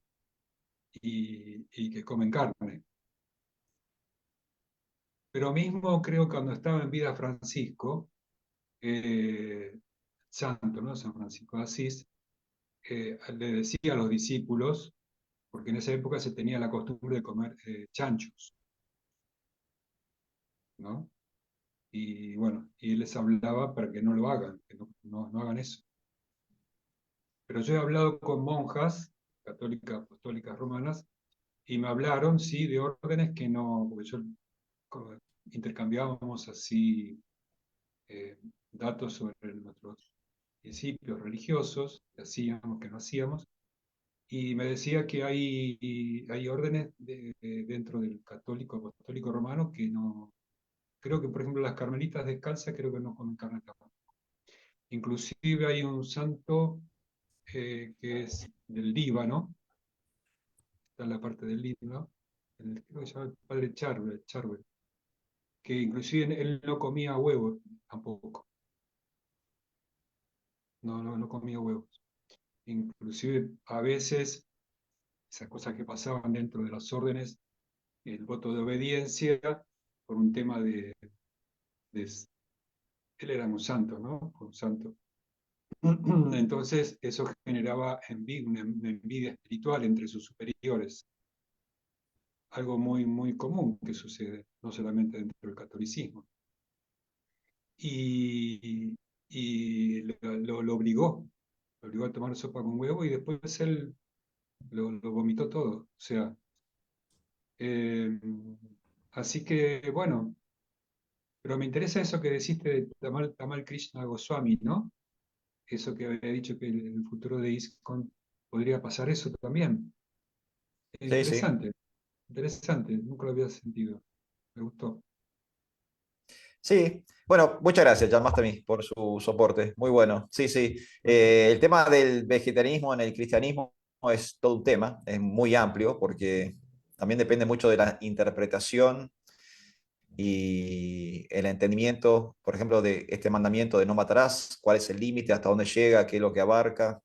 Speaker 5: y que comen carne. Pero mismo creo que cuando estaba en vida Francisco, santo, ¿no? San Francisco de Asís, le decía a los discípulos, porque en esa época se tenía la costumbre de comer chanchos, ¿no? Y bueno, y él les hablaba para que no lo hagan, que no hagan eso. Pero yo he hablado con monjas católicas, apostólicas romanas, y me hablaron, sí, de órdenes que no, porque yo intercambiábamos así datos sobre nuestros principios religiosos, que hacíamos, que no hacíamos, y me decía que hay órdenes dentro del católico apostólico romano que no, creo que por ejemplo las carmelitas descalzas creo que no comen carne tampoco. Inclusive hay un santo que es del Líbano, está en la parte del Líbano, creo que se llama el padre Charbel, que inclusive él no comía huevos tampoco, no comía huevos. Inclusive a veces esas cosas que pasaban dentro de las órdenes, el voto de obediencia por un tema él era un santo, ¿no? Un santo. Entonces eso generaba una envidia espiritual entre sus superiores, algo muy común que sucede, no solamente dentro del catolicismo. Y lo obligó a tomar sopa con huevo y después él lo vomitó todo. O sea, así que bueno, pero me interesa eso que deciste de Tamal Krishna Goswami, ¿no? Eso que había dicho que en el futuro de ISKCON podría pasar eso también.
Speaker 1: sí, sí.
Speaker 5: Interesante, nunca lo había sentido. Me gustó.
Speaker 1: Sí, bueno, muchas gracias, Jan Mastami, por su soporte. Muy bueno. Sí, sí. El tema del vegetarianismo en el cristianismo es todo un tema, es muy amplio porque también depende mucho de la interpretación y el entendimiento, por ejemplo, de este mandamiento de no matarás, cuál es el límite, hasta dónde llega, qué es lo que abarca.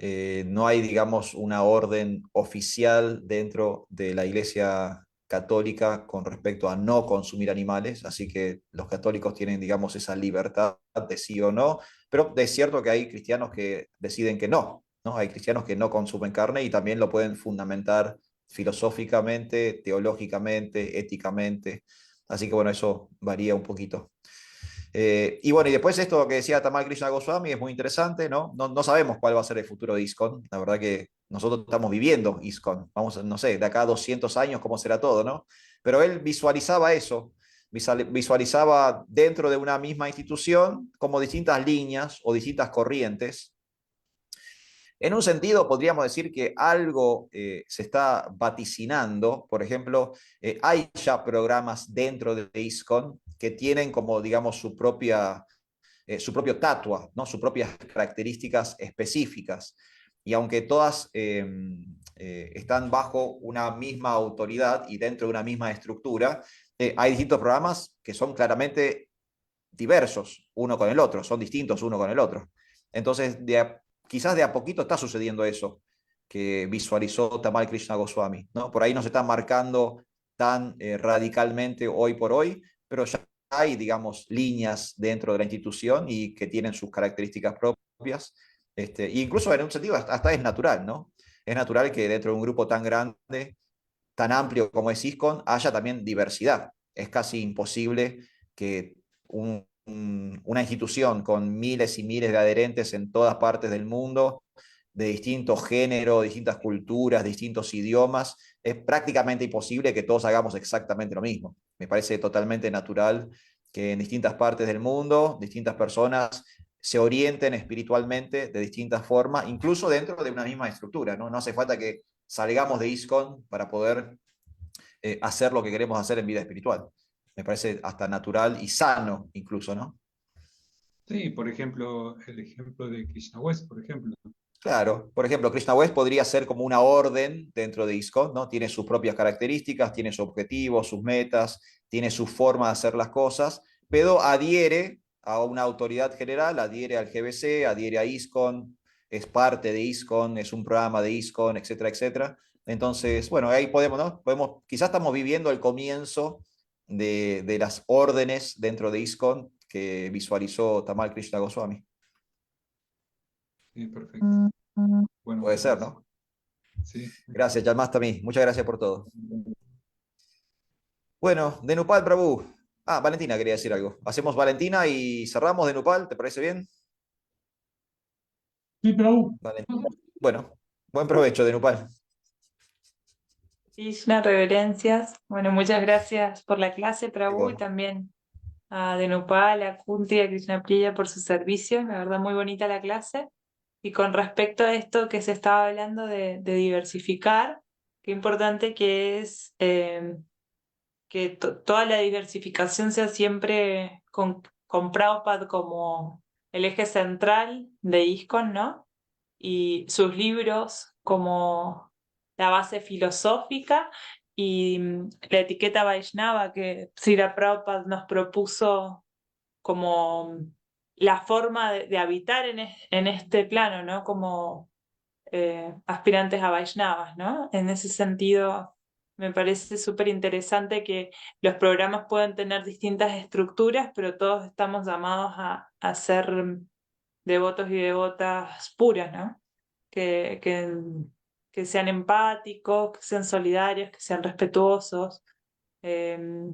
Speaker 1: No hay, digamos, una orden oficial dentro de la Iglesia católica con respecto a no consumir animales, así que los católicos tienen, digamos, esa libertad de sí o no, pero es cierto que hay cristianos que deciden que no, ¿no? Hay cristianos que no consumen carne y también lo pueden fundamentar filosóficamente, teológicamente, éticamente. Así que bueno, eso varía un poquito. Y bueno, y después esto que decía Tamal Krishna Goswami es muy interesante, ¿no? No sabemos cuál va a ser el futuro de ISKCON. La verdad que nosotros estamos viviendo ISKCON. Vamos, no sé, de acá a 200 años cómo será todo, ¿no? Pero él visualizaba eso, visualizaba dentro de una misma institución como distintas líneas o distintas corrientes. En un sentido, podríamos decir que algo se está vaticinando. Por ejemplo, hay ya programas dentro de ISKCON que tienen como, digamos, su propio tatua, ¿no? Sus propias características específicas. Y aunque todas están bajo una misma autoridad y dentro de una misma estructura, hay distintos programas que son claramente diversos uno con el otro, son distintos uno con el otro. Entonces, quizás de a poquito está sucediendo eso que visualizó Tamal Krishna Goswami, ¿no? Por ahí no se está marcando tan radicalmente hoy por hoy, pero ya hay, digamos, líneas dentro de la institución y que tienen sus características propias. E incluso en un sentido hasta es natural, ¿no? Es natural que dentro de un grupo tan grande, tan amplio como es ISKCON, haya también diversidad. Es casi imposible que una institución con miles y miles de adherentes en todas partes del mundo, de distintos géneros, distintas culturas, distintos idiomas, es prácticamente imposible que todos hagamos exactamente lo mismo. Me parece totalmente natural que en distintas partes del mundo, distintas personas se orienten espiritualmente de distintas formas, incluso dentro de una misma estructura, ¿no? No hace falta que salgamos de ISKCON para poder hacer lo que queremos hacer en vida espiritual. Me parece hasta natural y sano incluso, ¿no?
Speaker 5: Sí, por ejemplo, el ejemplo de Krishna West, por ejemplo.
Speaker 1: Claro, por ejemplo, Krishna West podría ser como una orden dentro de ISKCON, ¿no? Tiene sus propias características, tiene sus objetivos, sus metas, tiene su forma de hacer las cosas, pero adhiere a una autoridad general, adhiere al GBC, adhiere a ISKCON, es parte de ISKCON, es un programa de ISKCON, etcétera, etcétera. Entonces, bueno, ahí podemos, ¿no? Quizás estamos viviendo el comienzo de las órdenes dentro de ISKCON que visualizó Tamal Krishna Goswami.
Speaker 5: Sí, perfecto. Bueno,
Speaker 1: Puede
Speaker 5: muchas
Speaker 1: ser,
Speaker 5: gracias.
Speaker 1: ¿no?
Speaker 5: Sí.
Speaker 1: Gracias, Yalmastami. Muchas gracias por todo. Bueno, Denupal Prabhu. Ah, Valentina quería decir algo. Hacemos Valentina y cerramos Denupal, ¿te parece bien?
Speaker 2: Sí, Prabhu.
Speaker 1: Bueno, buen provecho, Denupal.
Speaker 6: Krishna, reverencias. Bueno, muchas gracias por la clase, Prabhu, y
Speaker 1: Igual.
Speaker 6: también a Denupal, a Kunti y a Krishna Priya por su servicio. La verdad, muy bonita la clase. Y con respecto a esto que se estaba hablando de diversificar, qué importante que es que toda la diversificación sea siempre con Prabhupada como el eje central de ISKCON, ¿no? Y sus libros como la base filosófica y la etiqueta Vaishnava que Srila Prabhupada nos propuso como la forma de habitar en este plano, ¿no? Como aspirantes a Vaishnavas, ¿no? En ese sentido, me parece súper interesante que los programas pueden tener distintas estructuras, pero todos estamos llamados a ser devotos y devotas puras, ¿no? Que, que, que sean empáticos, que sean solidarios, que sean respetuosos. eh,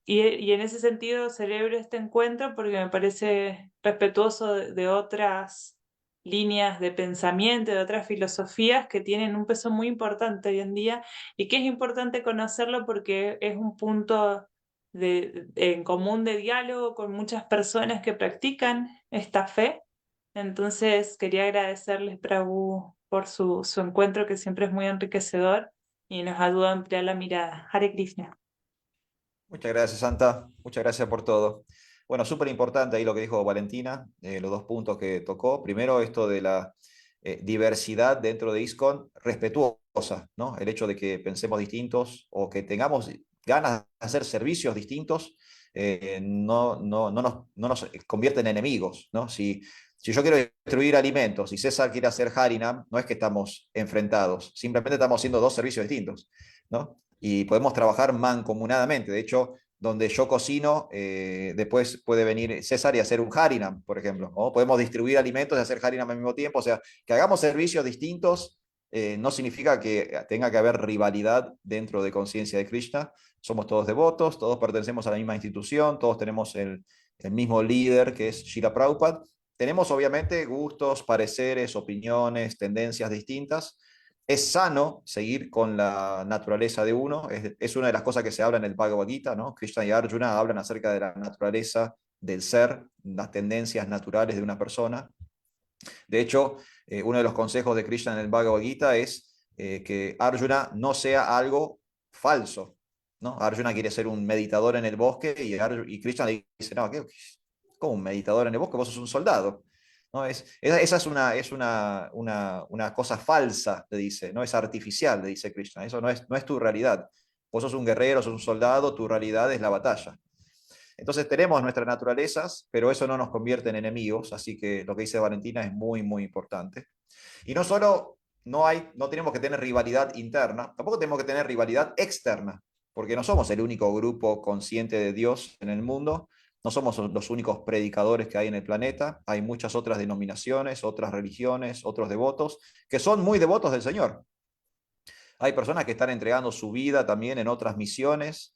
Speaker 6: y en ese sentido celebro este encuentro porque me parece respetuoso de otras líneas de pensamiento, de otras filosofías que tienen un peso muy importante hoy en día y que es importante conocerlo porque es un punto en común de diálogo con muchas personas que practican esta fe. Entonces quería agradecerles, Prabhu, por su encuentro que siempre es muy enriquecedor y nos ayuda a ampliar la mirada. Hare Krishna.
Speaker 1: Muchas gracias, Santa. Muchas gracias por todo. Bueno, súper importante ahí lo que dijo Valentina, los dos puntos que tocó. Primero, esto de la diversidad dentro de ISKCON respetuosa, ¿no? El hecho de que pensemos distintos o que tengamos ganas de hacer servicios distintos no nos convierte en enemigos, ¿no? Si yo quiero distribuir alimentos y César quiere hacer Harinam, no es que estamos enfrentados, simplemente estamos haciendo dos servicios distintos, ¿no? Y podemos trabajar mancomunadamente. De hecho, donde yo cocino, después puede venir César y hacer un Harinam, por ejemplo. O podemos distribuir alimentos y hacer Harinam al mismo tiempo. O sea, que hagamos servicios distintos no significa que tenga que haber rivalidad dentro de conciencia de Krishna, somos todos devotos, todos pertenecemos a la misma institución, todos tenemos el mismo líder que es Srila Prabhupada. Tenemos obviamente gustos, pareceres, opiniones, tendencias distintas. Es sano seguir con la naturaleza de uno, es una de las cosas que se habla en el Bhagavad Gita, ¿no? Krishna y Arjuna hablan acerca de la naturaleza del ser, las tendencias naturales de una persona. De hecho, uno de los consejos de Krishna en el Bhagavad Gita es que Arjuna no sea algo falso, ¿no? Arjuna quiere ser un meditador en el bosque y Krishna le dice, no, ¿cómo un meditador en el bosque? Vos sos un soldado. ¿No? Esa es una cosa falsa, le dice, no es artificial, le dice Krishna. Eso no es tu realidad. Vos sos un guerrero, sos un soldado, tu realidad es la batalla. Entonces tenemos nuestras naturalezas, pero eso no nos convierte en enemigos, así que lo que dice Valentina es muy, muy importante. Y no solo no tenemos que tener rivalidad interna, tampoco tenemos que tener rivalidad externa, porque no somos el único grupo consciente de Dios en el mundo, no somos los únicos predicadores que hay en el planeta, hay muchas otras denominaciones, otras religiones, otros devotos, que son muy devotos del Señor. Hay personas que están entregando su vida también en otras misiones,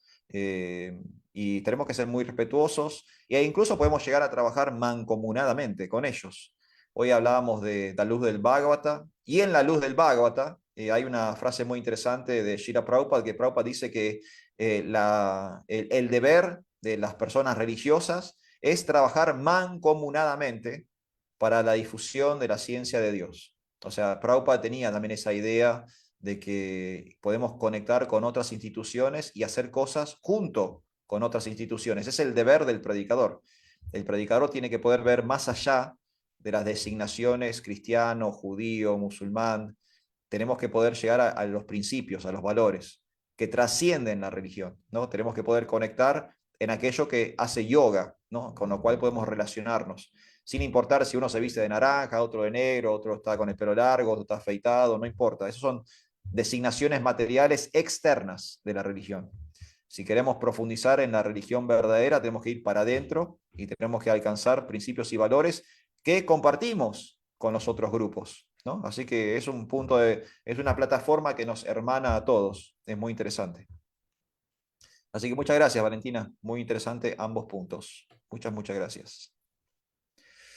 Speaker 1: y tenemos que ser muy respetuosos e incluso podemos llegar a trabajar mancomunadamente con ellos. Hoy hablábamos de la luz del Bhagavata y en la luz del Bhagavata hay una frase muy interesante de Srila Prabhupada que Prabhupada dice que el deber de las personas religiosas es trabajar mancomunadamente para la difusión de la ciencia de Dios. O sea, Prabhupada tenía también esa idea de que podemos conectar con otras instituciones y hacer cosas junto con otras instituciones. Es el deber del predicador. El predicador tiene que poder ver más allá de las designaciones cristiano, judío, musulmán. Tenemos que poder llegar a los principios, a los valores que trascienden la religión, ¿no? Tenemos que poder conectar en aquello que hace yoga, ¿no? Con lo cual podemos relacionarnos, sin importar si uno se viste de naranja, otro de negro, otro está con el pelo largo, otro está afeitado, no importa. Esos son designaciones materiales externas de la religión. Si queremos profundizar en la religión verdadera, tenemos que ir para adentro y tenemos que alcanzar principios y valores que compartimos con los otros grupos, ¿no? Así que es un punto es una plataforma que nos hermana a todos. Es muy interesante. Así que muchas gracias, Valentina. Muy interesante ambos puntos. Muchas gracias.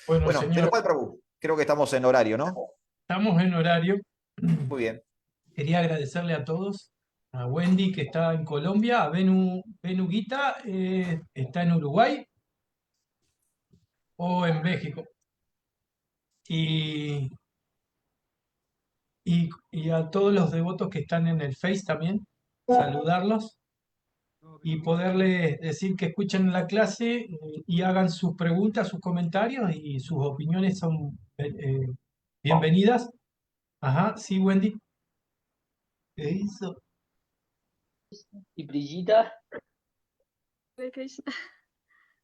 Speaker 2: Bueno,
Speaker 1: Bueno,
Speaker 2: señor,
Speaker 1: Prabhu, creo que estamos en horario, ¿no?
Speaker 2: estamos en horario.
Speaker 1: Muy bien.
Speaker 2: Quería agradecerle a todos, a Wendy que está en Colombia, a Benu Guita, está en Uruguay o en México. Y, y a todos los devotos que están en el Face también, saludarlos y poderles decir que escuchen la clase y hagan sus preguntas, sus comentarios y sus opiniones son bienvenidas. Ajá, sí, Wendy. ¿Qué hizo?
Speaker 7: Y Brillita,
Speaker 8: Hare Krishna,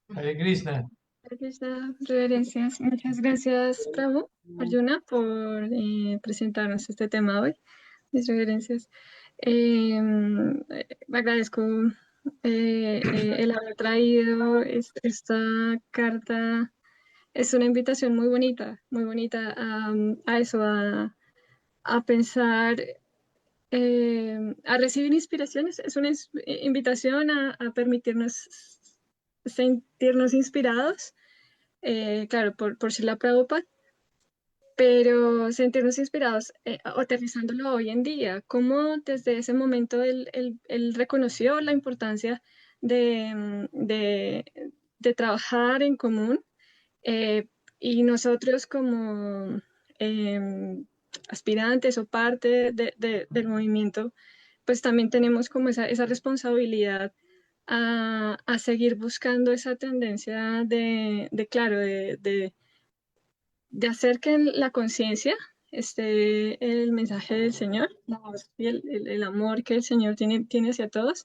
Speaker 2: Hare Krishna.
Speaker 8: Hare Krishna, reverencias. Muchas gracias, Prabhu, Arjuna, por presentarnos este tema hoy. Mis reverencias. Agradezco el haber traído esta carta. Es una invitación muy bonita a eso, a pensar, a recibir inspiraciones. Es una invitación a permitirnos sentirnos inspirados, claro, por Srila Prabhupada, pero sentirnos inspirados, aterrizándolo hoy en día, cómo desde ese momento él reconoció la importancia de trabajar en común, y nosotros como aspirantes o parte del movimiento, pues también tenemos como esa responsabilidad a seguir buscando esa tendencia claro, de hacer que en la conciencia esté el mensaje del Señor, la voz y el amor que el Señor tiene hacia todos,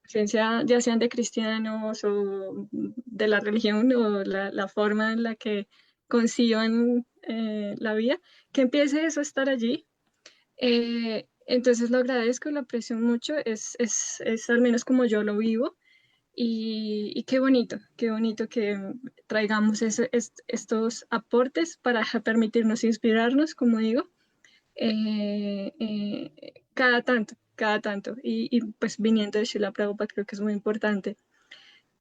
Speaker 8: conciencia ya sean de cristianos o de la religión o la forma en la que conciban la vida, que empiece eso a estar allí. Entonces lo agradezco, lo aprecio mucho, es al menos como yo lo vivo. Y qué bonito que traigamos estos aportes para permitirnos inspirarnos, como digo, cada cada tanto, y pues viniendo de Srila Prabhupada creo que es muy importante.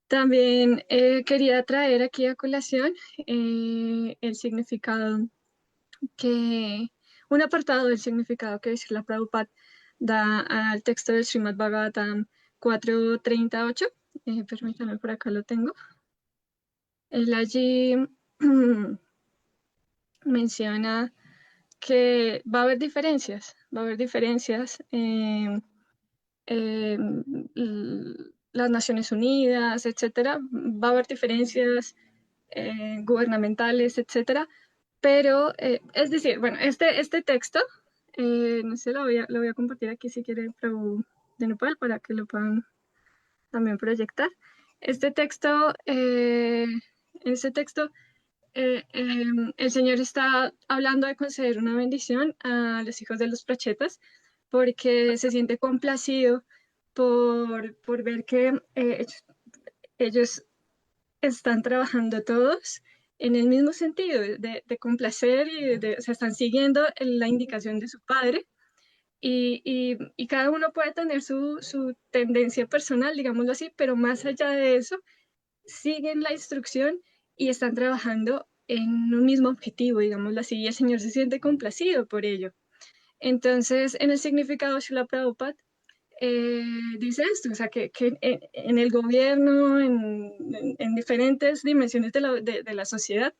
Speaker 8: También quería traer aquí a colación el significado un apartado del significado que Srila Prabhupada da al texto del Srimad Bhagavatam 4.38. Permítanme, por acá lo tengo. Él allí menciona que va a haber diferencias, las Naciones Unidas, etcétera, va a haber diferencias gubernamentales, etcétera, pero es decir, bueno, este texto, no sé, lo voy a compartir aquí si quiere Prabhu de Nepal para que lo puedan también proyectar. Este texto, el Señor está hablando de conceder una bendición a los hijos de los prachetas porque se siente complacido por ver que ellos están trabajando todos en el mismo sentido de complacer y o sea, están siguiendo la indicación de su padre y cada uno puede tener su tendencia personal, digámoslo así, pero más allá de eso, siguen la instrucción y están trabajando en un mismo objetivo, digámoslo así, y el Señor se siente complacido por ello. Entonces, en el significado Srila Prabhupada, dice esto, o sea, que en el gobierno, en diferentes dimensiones de la sociedad,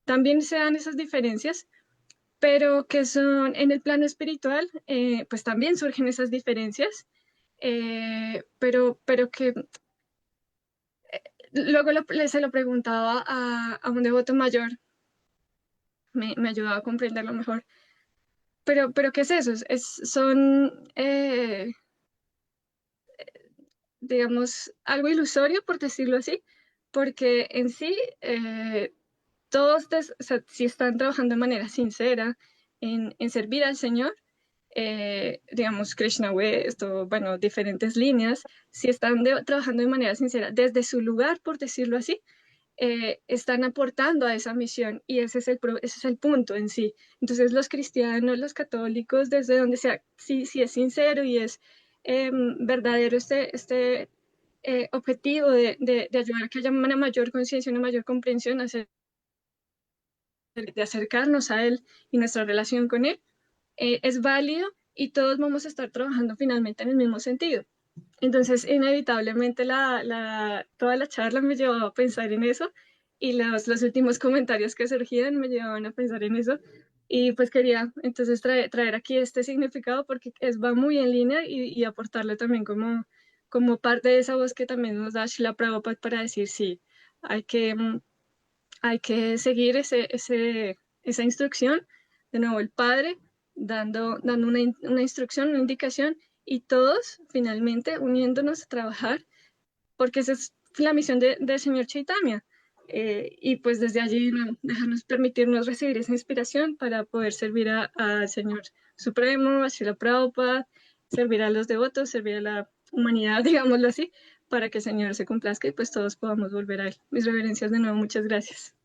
Speaker 8: también se dan esas diferencias, pero que son en el plano espiritual, pues también surgen esas diferencias, pero que luego se lo preguntaba a un devoto mayor, me ayudaba a comprenderlo mejor. Pero ¿qué es eso? Son digamos, algo ilusorio, por decirlo así, porque en sí todos, o sea, si están trabajando de manera sincera en servir al Señor, digamos, Krishna West o, bueno, diferentes líneas, si están trabajando de manera sincera desde su lugar, por decirlo así, están aportando a esa misión y ese es el punto en sí. Entonces los cristianos, los católicos, desde donde sea, si es sincero y es verdadero este objetivo de ayudar a que haya una mayor conciencia, una mayor comprensión, de acercarnos a Él y nuestra relación con Él, es válido y todos vamos a estar trabajando finalmente en el mismo sentido. Entonces, inevitablemente toda la charla me llevaba a pensar en eso y los últimos comentarios que surgían me llevaban a pensar en eso. Y pues quería entonces traer aquí este significado porque va muy en línea y aportarle también como parte de esa voz que también nos da Srila Prabhupada para decir sí, hay que seguir esa instrucción. De nuevo, el Padre dando una instrucción, una indicación y todos finalmente uniéndonos a trabajar porque esa es la misión del Señor Chaitanya. Y pues desde allí dejarnos permitirnos recibir esa inspiración para poder servir al Señor Supremo, a Srila Prabhupada, servir a los devotos, servir a la humanidad, digámoslo así, para que el Señor se complazca y pues todos podamos volver a Él. Mis reverencias de nuevo, muchas gracias.